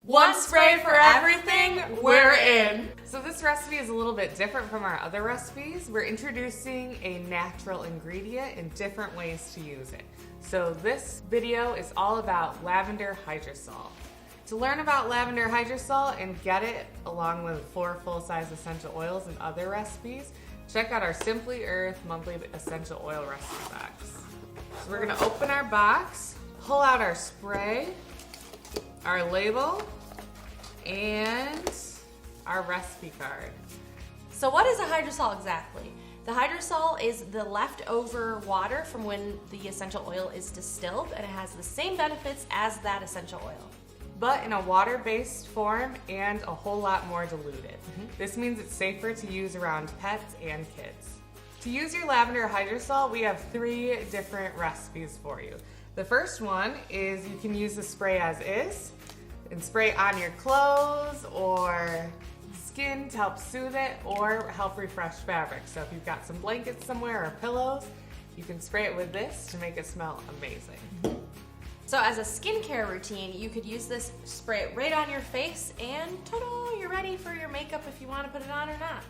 One spray for everything, we're in. So this recipe is a little bit different from our other recipes. We're introducing a natural ingredient and different ways to use it. So this video is all about Lavender Hydrosol. To learn about Lavender Hydrosol and get it along with 4 full-size essential oils and other recipes, check out our Simply Earth monthly essential oil recipe box. So we're gonna open our box, pull out our spray, our label, and our recipe card. So what is a hydrosol exactly? The hydrosol is the leftover water from when the essential oil is distilled, and it has the same benefits as that essential oil, but in a water-based form and a whole lot more diluted. This means it's safer to use around pets and kids. To use your Lavender Hydrosol, we have 3 different recipes for you. The first one is you can use the spray as is and spray on your clothes or skin to help soothe it or help refresh fabric. So if you've got some blankets somewhere or pillows, you can spray it with this to make it smell amazing. So as a skincare routine, you could use this, spray it right on your face, and ta-da, you're ready for your makeup if you want to put it on or not.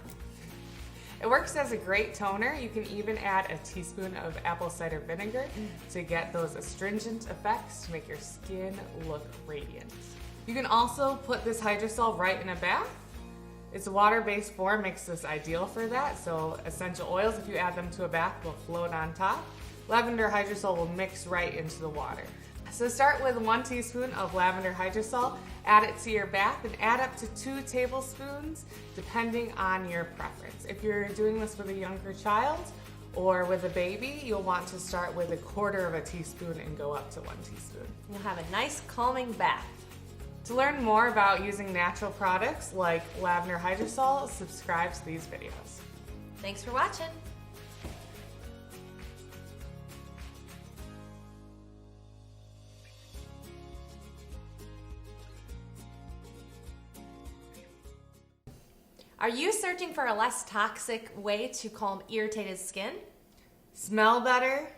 It works as a great toner. You can even add a teaspoon of apple cider vinegar to get those astringent effects to make your skin look radiant. You can also put this hydrosol right in a bath. Its water-based form makes this ideal for that, so essential oils, if you add them to a bath, will float on top. Lavender hydrosol will mix right into the water. So start with 1 teaspoon of lavender hydrosol, add it to your bath, and add up to 2 tablespoons depending on your preference. If you're doing this with a younger child or with a baby, you'll want to start with 1/4 teaspoon and go up to 1 teaspoon. You'll have a nice calming bath. To learn more about using natural products like Lavender Hydrosol, subscribe to these videos. Thanks for watching. Are you searching for a less toxic way to calm irritated skin? Smell better?